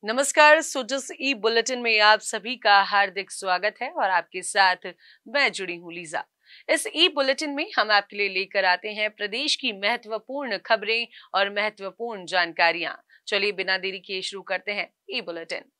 नमस्कार। सुजस ई बुलेटिन में आप सभी का हार्दिक स्वागत है और आपके साथ मैं जुड़ी हूँ लीजा। इस ई बुलेटिन में हम आपके लिए लेकर आते हैं प्रदेश की महत्वपूर्ण खबरें और महत्वपूर्ण जानकारियां। चलिए बिना देरी किए शुरू करते हैं ई बुलेटिन।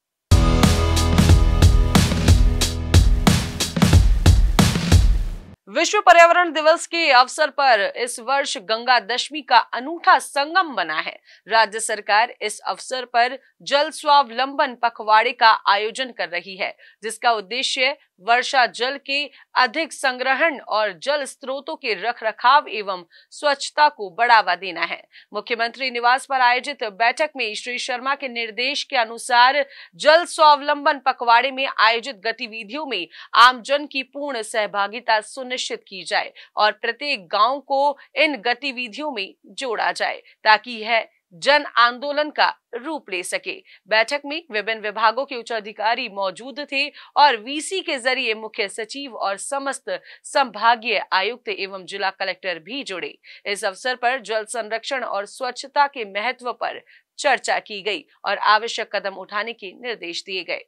विश्व पर्यावरण दिवस के अवसर पर इस वर्ष गंगा दशमी का अनूठा संगम बना है। राज्य सरकार इस अवसर पर जल स्वावलंबन पखवाड़े का आयोजन कर रही है, जिसका उद्देश्य वर्षा जल के अधिक संग्रहण और जल स्रोतों के रखरखाव एवं स्वच्छता को बढ़ावा देना है। मुख्यमंत्री निवास पर आयोजित बैठक में श्री शर्मा के निर्देश के अनुसार जल स्वावलंबन पखवाड़े में आयोजित गतिविधियों में आमजन की पूर्ण सहभागिता सुनिश्चित की जाए और प्रत्येक गांव को इन गतिविधियों में जोड़ा जाए ताकि यह जन आंदोलन का रूप ले सके। बैठक में विभिन्न विभागों के उच्च अधिकारी मौजूद थे और वीसी के जरिए मुख्य सचिव और समस्त संभागीय आयुक्त एवं जिला कलेक्टर भी जुड़े। इस अवसर पर जल संरक्षण और स्वच्छता के महत्व पर चर्चा की गई और आवश्यक कदम उठाने के निर्देश दिए गए।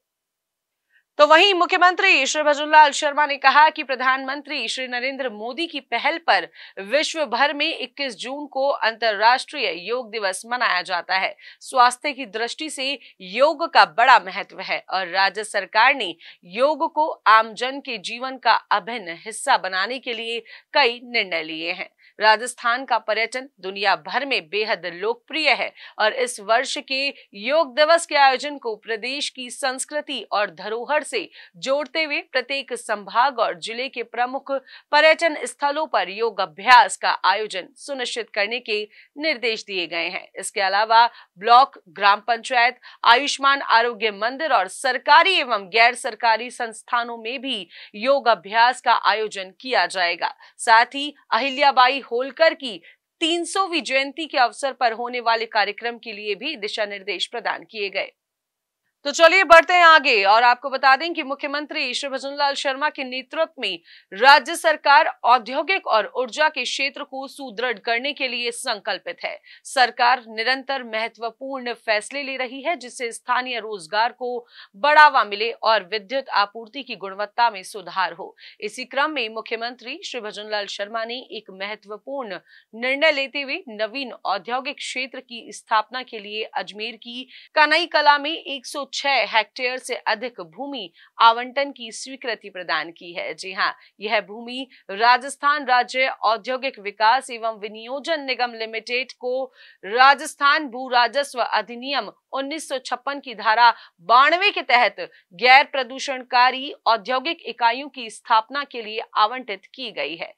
तो वहीं मुख्यमंत्री श्री भजनलाल शर्मा ने कहा कि प्रधानमंत्री श्री नरेंद्र मोदी की पहल पर विश्व भर में 21 जून को अंतर्राष्ट्रीय योग दिवस मनाया जाता है। स्वास्थ्य की दृष्टि से योग का बड़ा महत्व है और राज्य सरकार ने योग को आमजन के जीवन का अभिन्न हिस्सा बनाने के लिए कई निर्णय लिए हैं। राजस्थान का पर्यटन दुनिया भर में बेहद लोकप्रिय है और इस वर्ष के योग दिवस के आयोजन को प्रदेश की संस्कृति और धरोहर से जोड़ते हुए प्रत्येक संभाग और जिले के प्रमुख पर्यटन स्थलों पर योग अभ्यास का आयोजन सुनिश्चित करने के निर्देश दिए गए हैं। इसके अलावा ब्लॉक, ग्राम पंचायत, आयुष्मान आरोग्य मंदिर और सरकारी एवं गैर सरकारी संस्थानों में भी योग अभ्यास का आयोजन किया जाएगा। साथ ही अहिल्याबाई होलकर की 300वीं जयंती के अवसर पर होने वाले कार्यक्रम के लिए भी दिशा निर्देश प्रदान किए गए। तो चलिए बढ़ते हैं आगे और आपको बता दें कि मुख्यमंत्री श्री भजनलाल शर्मा के नेतृत्व में राज्य सरकार औद्योगिक और ऊर्जा के क्षेत्र को सुदृढ़ करने के लिए संकल्पित है। सरकार निरंतर महत्वपूर्ण फैसले ले रही है जिससे स्थानीय रोजगार को बढ़ावा मिले और विद्युत आपूर्ति की गुणवत्ता में सुधार हो। इसी क्रम में मुख्यमंत्री श्री भजनलाल शर्मा ने एक महत्वपूर्ण निर्णय लेते हुए नवीन औद्योगिक क्षेत्र की स्थापना के लिए अजमेर की कनई कला में 106 हेक्टेयर से अधिक भूमि आवंटन की स्वीकृति प्रदान की है। जी हां, यह भूमि राजस्थान राज्य औद्योगिक विकास एवं विनियोजन निगम लिमिटेड को राजस्थान भू राजस्व अधिनियम 1956 की धारा 92 के तहत गैर प्रदूषणकारी औद्योगिक इकाइयों की स्थापना के लिए आवंटित की गई है।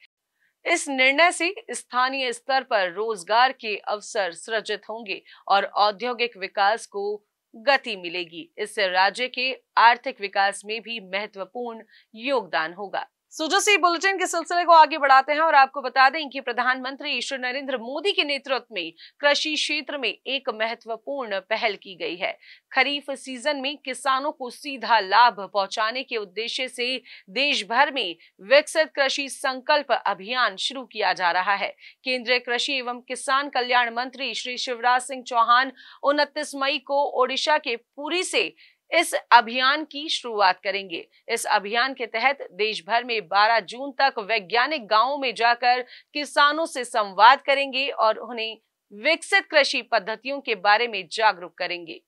इस निर्णय से स्थानीय स्तर पर रोजगार के अवसर सृजित होंगे और औद्योगिक विकास को गति मिलेगी। इससे राज्य के आर्थिक विकास में भी महत्वपूर्ण योगदान होगा। सुजसी बुलेटिन के सिलसिले को आगे बढ़ाते हैं और आपको बता दें कि प्रधानमंत्री श्री नरेंद्र मोदी के नेतृत्व में कृषि क्षेत्र में एक महत्वपूर्ण पहल की गई है। खरीफ सीजन में किसानों को सीधा लाभ पहुंचाने के उद्देश्य से देश भर में विकसित कृषि संकल्प अभियान शुरू किया जा रहा है। केंद्रीय कृषि एवं किसान कल्याण मंत्री श्री शिवराज सिंह चौहान 29 मई को ओडिशा के पुरी से इस अभियान की शुरुआत करेंगे। इस अभियान के तहत देश भर में 12 जून तक वैज्ञानिक गांवों में जाकर किसानों से संवाद करेंगे और उन्हें विकसित कृषि पद्धतियों के बारे में जागरूक करेंगे।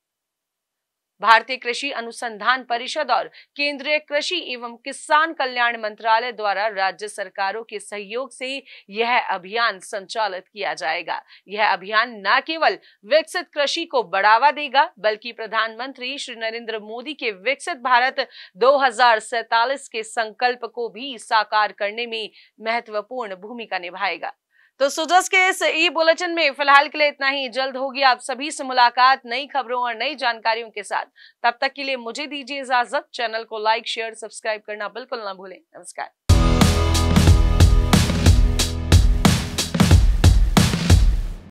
भारतीय कृषि अनुसंधान परिषद और केंद्रीय कृषि एवं किसान कल्याण मंत्रालय द्वारा राज्य सरकारों के सहयोग से यह अभियान संचालित किया जाएगा। यह अभियान न केवल विकसित कृषि को बढ़ावा देगा बल्कि प्रधानमंत्री श्री नरेंद्र मोदी के विकसित भारत 2047 के संकल्प को भी साकार करने में महत्वपूर्ण भूमिका निभाएगा। तो सुजस के इस ई बुलेटिन में फिलहाल के लिए इतना ही। जल्द होगी आप सभी से मुलाकात नई खबरों और नई जानकारियों के साथ। तब तक के लिए मुझे दीजिए इजाजत। चैनल को लाइक, शेयर, सब्सक्राइब करना बिल्कुल ना भूलें। नमस्कार।